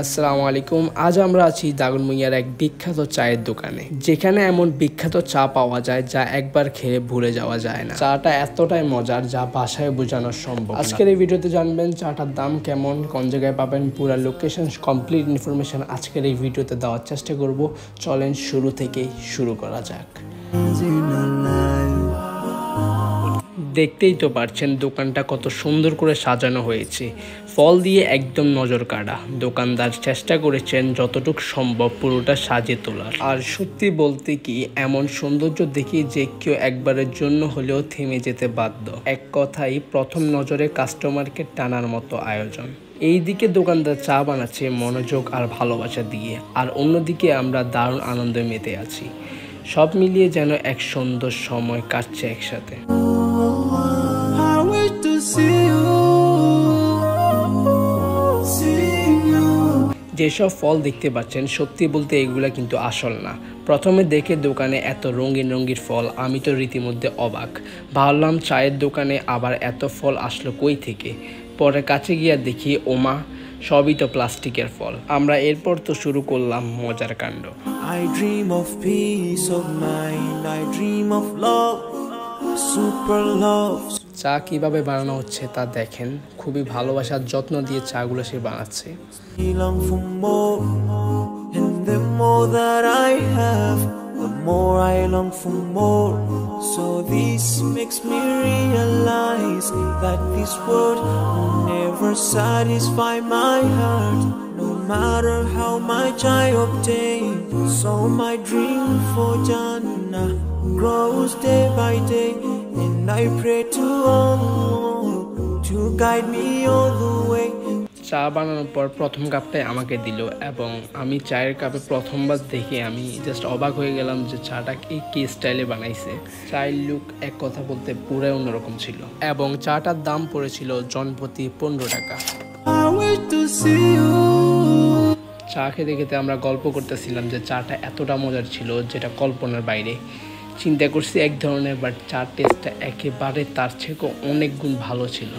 আসসালামু আলাইকুম। আজ আমরা আছি দাগনভূঞার এক বিখ্যাত চায়ের দোকানে, যেখানে এমন বিখ্যাত চা পাওয়া যায় যা একবার খেয়ে ভুলে যাওয়া যায় না। চাটা এতটাই মজার যা ভাষায় বোঝানো সম্ভব। আজকের এই ভিডিওতে জানবেন চাটার দাম কেমন, কোন জায়গায় পাবেন, পুরো লোকেশন, কমপ্লিট ইনফরমেশন আজকের এই ভিডিওতে দেওয়ার চেষ্টা করব। চলেন শুরু থেকেই শুরু করা যাক। দেখতেই তো পারছেন দোকানটা কত সুন্দর করে সাজানো হয়েছে, ফল দিয়ে একদম নজর কাড়া। দোকানদার চেষ্টা করেছেন যতটুকু সম্ভব পুরোটা সাজিয়ে তোলার। আর সত্যি বলতে কি, এমন সৌন্দর্য দেখি যে কেউ একবারের জন্য হলেও থেমে যেতে বাধ্য। এক কথাই প্রথম নজরে কাস্টমারকে টানার মতো আয়োজন। এইদিকে দোকানদার চা বানাচ্ছে মনোযোগ আর ভালোবাসা দিয়ে, আর অন্যদিকে আমরা দারুণ আনন্দে মেতে আছি। সব মিলিয়ে যেন এক সুন্দর সময় কাটছে একসাথে। যেসব ফল দেখতে পাচ্ছেন, সত্যি বলতে এগুলা কিন্তু আসল না। প্রথমে দেখে দোকানে এত রঙিন রঙিন ফল আমি তো রীতিমধ্যে অবাক। ভাবলাম চায়ের দোকানে আবার এত ফল আসলো কই থেকে। পরে কাছে গিয়ে দেখি ওমা, সবই তো প্লাস্টিকের ফল। আমরা এরপর তো শুরু করলাম মজার কাণ্ড। I dream of peace of mind, I dream of love, super love. চা কিভাবে বানানো হচ্ছে তা দেখেন, খুবই ভালোবাসার যত্ন দিয়ে চাগুলো সে বানাচ্ছে। I long for more, and the more that I have, the more I long for more. So this makes me realize that this world will never satisfy my heart, no matter how much I obtain. So my dream for Jannah grows day by day, and I pray to Allah to guide me all the way. চা বানানোর পর প্রথম কাপটাই আমাকে দিল, এবং আমি চায়ের কাপে প্রথমবার দেখে আমি জাস্ট অবাক হয়ে গেলাম যে চাটা কি স্টাইলে বানাইছে। চায়ের লুক এক কথা বলতে পুরাই অন্যরকম ছিল, এবং চাটার দাম পড়েছিল জনপ্রতি 15 টাকা। চা খেতে খেতে আমরা গল্প করতেছিলাম যে চাটা এতটা মজার ছিল যেটা কল্পনার বাইরে। চিন্তা করছি এক ধরনের, বাট চার টেস্টটা একেবারে তার থেকে অনেক গুণ ভালো ছিল।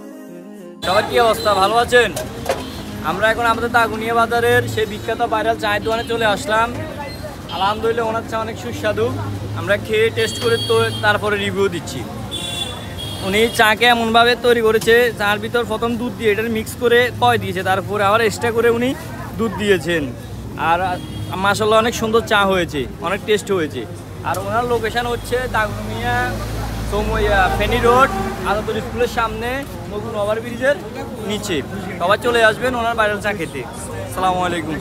সবার কি অবস্থা, ভালো আছেন? আমরা এখন আমাদের দাগনভূঞা বাজারের সেই বিখ্যাত ভাইরাল চায়ের দোকানে চলে আসলাম। আলহামদুলিল্লাহ ওনার চা অনেক সুস্বাদু। আমরা খেয়ে টেস্ট করে তো তারপরে রিভিউ দিচ্ছি। উনি চাকে এমনভাবে তৈরি করেছে, চার ভিতর প্রথম দুধ দিয়ে এটা মিক্স করে কয় দিয়েছে, তারপরে আবার এক্সট্রা করে উনি দুধ দিয়েছেন। আর মাশাআল্লাহ অনেক সুন্দর চা হয়েছে, অনেক টেস্ট হয়েছে। আর ওনার লোকেশান হচ্ছে দাগনভূঞা ফেনী রোড, আজাদুল স্কুলের সামনে, নতুন ওভারব্রিজের নিচে। সবাই চলে আসবেন ওনার ভাইরাল চা খেতে। আসসালামু আলাইকুম।